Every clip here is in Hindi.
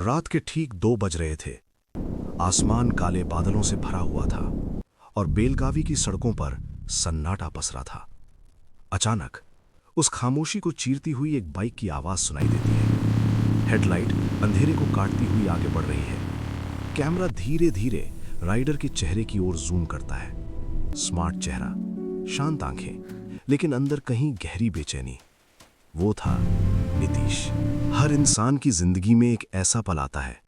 रात के ठीक 2 बज रहे थे। आसमान काले बादलों से भरा हुआ था और बेलगावी की सड़कों पर सन्नाटा पसरा था। अचानक उस खामोशी को चीरती हुई एक बाइक की आवाज सुनाई देती है। हेडलाइट अंधेरे को काटती हुई आगे बढ़ रही है। कैमरा धीरे धीरे राइडर के चेहरे की ओर जूम करता है। स्मार्ट चेहरा, शांत आंखें, लेकिन अंदर कहीं गहरी बेचैनी। वो था नीतीश। हर इंसान की जिंदगी में एक ऐसा पल आता है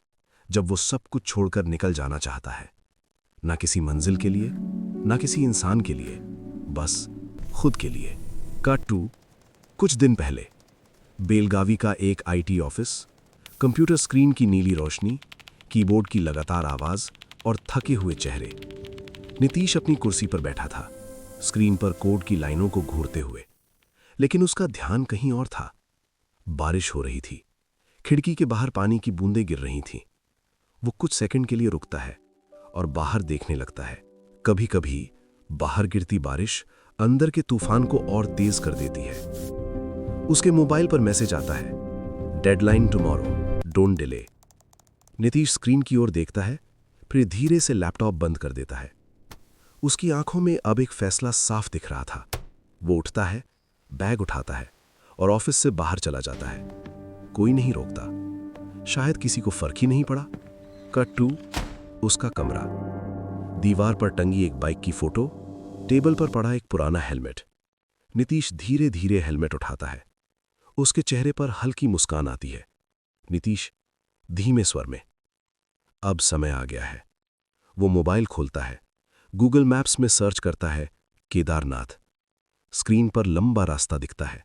जब वो सब कुछ छोड़कर निकल जाना चाहता है। ना किसी मंजिल के लिए, ना किसी इंसान के लिए, बस खुद के लिए। कट टू कुछ दिन पहले। बेलगावी का एक आईटी ऑफिस। कंप्यूटर स्क्रीन की नीली रोशनी, कीबोर्ड की लगातार आवाज और थके हुए चेहरे। नीतीश अपनी कुर्सी पर बैठा था, स्क्रीन पर कोड की लाइनों को घूरते हुए। लेकिन उसका ध्यान कहीं और था। बारिश हो रही थी, खिड़की के बाहर पानी की बूंदें गिर रही थीं। वो कुछ सेकंड के लिए रुकता है और बाहर देखने लगता है। कभी कभी बाहर गिरती बारिश अंदर के तूफान को और तेज कर देती है। उसके मोबाइल पर मैसेज आता है, deadline tomorrow, don't delay. Nitish screen की ओर देखता है, फिर धीरे से लैपटॉप बंद कर देता है। उसकी आंखों में अब एक फैसला साफ दिख रहा था। वो उठता है, बैग उठाता है और ऑफिस से बाहर चला जाता है। कोई नहीं रोकता, शायद किसी को फर्क ही नहीं पड़ा। कट टू उसका कमरा। दीवार पर टंगी एक बाइक की फोटो, टेबल पर पड़ा एक पुराना हेलमेट। नीतीश धीरे धीरे हेलमेट उठाता है। उसके चेहरे पर हल्की मुस्कान आती है। नीतीश धीमे स्वर में, अब समय आ गया है। वो मोबाइल खोलता है, गूगल मैप्स में सर्च करता है, केदारनाथ। स्क्रीन पर लंबा रास्ता दिखता है,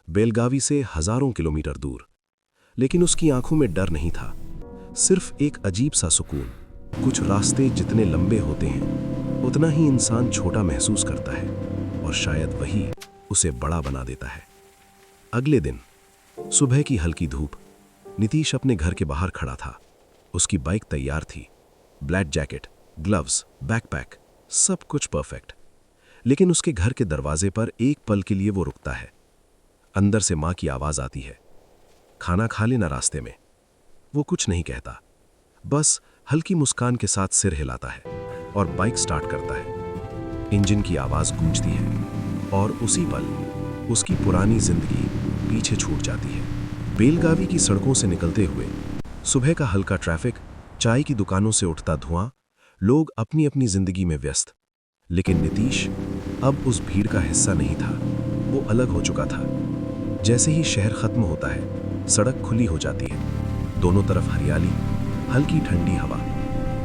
बेलगावी से हजारों किलोमीटर दूर। लेकिन उसकी आंखों में डर नहीं था, सिर्फ एक अजीब सा सुकून। कुछ रास्ते जितने लंबे होते हैं उतना ही इंसान छोटा महसूस करता है, और शायद वही उसे बड़ा बना देता है। अगले दिन सुबह की हल्की धूप। नीतीश अपने घर के बाहर खड़ा था। उसकी बाइक तैयार थी, ब्लैक जैकेट, ग्लव्स, बैकपैक, सब कुछ परफेक्ट। लेकिन उसके घर के दरवाजे पर एक पल के लिए वो रुकता है। अंदर से माँ की आवाज आती है, खाना खा लेना रास्ते में। वो कुछ नहीं कहता, बस हल्की मुस्कान के साथ सिर हिलाता है और बाइक स्टार्ट करता है। इंजन की आवाज गूंजती है और उसी पल उसकी पुरानी जिंदगी पीछे छूट जाती है। बेलगावी की सड़कों से निकलते हुए सुबह का हल्का ट्रैफिक, चाय की दुकानों से उठता धुआं, लोग अपनी अपनी जिंदगी में व्यस्त। लेकिन नीतीश अब उस भीड़ का हिस्सा नहीं था। वो अलग हो चुका था। जैसे ही शहर खत्म होता है, सड़क खुली हो जाती है। दोनों तरफ हरियाली, हल्की ठंडी हवा।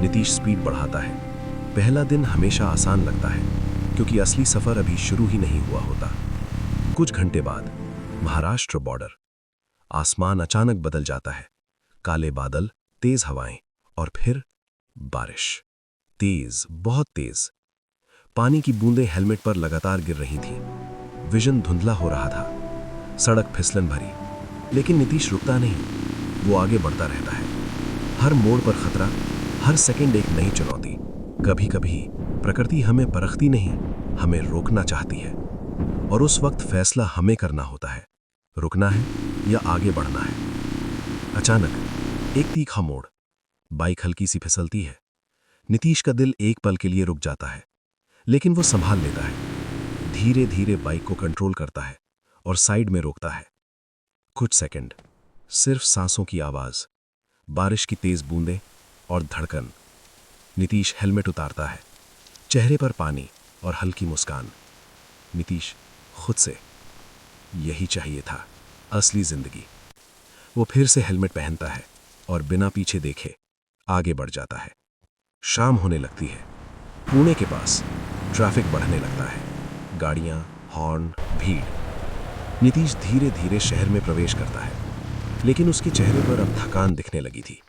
नीतीश स्पीड बढ़ाता है। पहला दिन हमेशा आसान लगता है, क्योंकि असली सफर अभी शुरू ही नहीं हुआ होता। कुछ घंटे बाद महाराष्ट्र बॉर्डर। आसमान अचानक बदल जाता है। काले बादल, तेज हवाएं और फिर बारिश। तेज, बहुत तेज। पानी की बूंदें हेलमेट पर लगातार गिर रही थीं। विजन धुंधला हो रहा था। सड़क फिसलन भरी, लेकिन नीतीश रुकता नहीं। वो आगे बढ़ता रहता है। हर मोड़ पर खतरा, हर सेकंड एक नई चुनौती। कभी कभी प्रकृति हमें परखती नहीं, हमें रोकना चाहती है। और उस वक्त फैसला हमें करना होता है, रुकना है या आगे बढ़ना है। अचानक एक तीखा मोड़। बाइक हल्की सी फिसलती है। नीतीश का दिल एक पल के लिए रुक जाता है, लेकिन वो संभाल लेता है। धीरे धीरे बाइक को कंट्रोल करता है और साइड में रोकता है। कुछ सेकंड, सिर्फ सांसों की आवाज, बारिश की तेज बूंदें और धड़कन। नीतीश हेलमेट उतारता है, चेहरे पर पानी और हल्की मुस्कान। नीतीश खुद से, यही चाहिए था असली जिंदगी। वो फिर से हेलमेट पहनता है और बिना पीछे देखे आगे बढ़ जाता है। शाम होने लगती है। पुणे के पास ट्रैफिक बढ़ने लगता है। गाड़ियां, हॉर्न, भीड़। नीतीश धीरे धीरे शहर में प्रवेश करता है, लेकिन उसके चेहरे पर अब थकान दिखने लगी थी।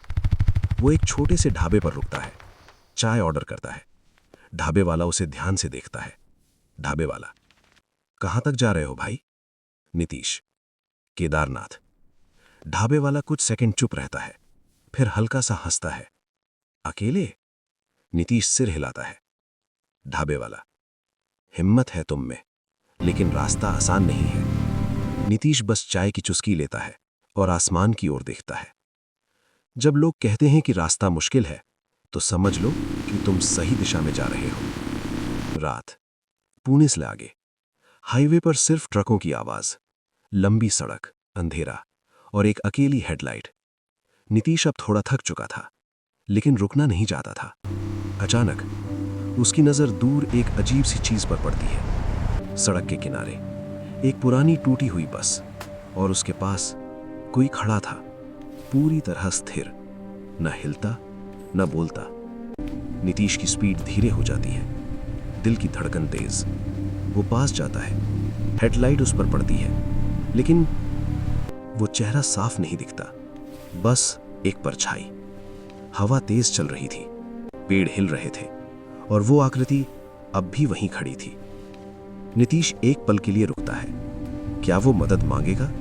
वो एक छोटे से ढाबे पर रुकता है, चाय ऑर्डर करता है। ढाबे वाला उसे ध्यान से देखता है। ढाबे वाला, कहां तक जा रहे हो भाई? नीतीश, केदारनाथ। ढाबे वाला कुछ सेकंड चुप रहता है, फिर हल्का सा हंसता है। अकेले? नीतीश सिर हिलाता है। ढाबे वाला, हिम्मत है तुम में, लेकिन रास्ता आसान नहीं है। नीतीश बस चाय की चुस्की लेता है और आसमान की ओर देखता है। जब लोग कहते हैं कि रास्ता मुश्किल है, तो समझ लो कि तुम सही दिशा में जा रहे हो। रात, पुणे से आगे, हाईवे पर सिर्फ ट्रकों की आवाज, लंबी सड़क, अंधेरा और एक अकेली हेडलाइट। नीतीश अब थोड़ा थक चुका था, लेकिन रुकना नहीं चाहता था। अचानक उसकी नजर दूर एक अजीब सी चीज पर पड़ती है। सड़क के किनारे एक पुरानी टूटी हुई बस, और उसके पास कोई खड़ा था, पूरी तरह स्थिर, न हिलता न बोलता। नीतीश की स्पीड धीरे हो जाती है, दिल की धड़कन तेज। वो पास जाता है, हेडलाइट उस पर पड़ती है, लेकिन वो चेहरा साफ नहीं दिखता, बस एक परछाई। हवा तेज चल रही थी, पेड़ हिल रहे थे, और वो आकृति अब भी वहीं खड़ी थी। नीतीश एक पल के लिए रुकता है। क्या वो मदद मांगेगा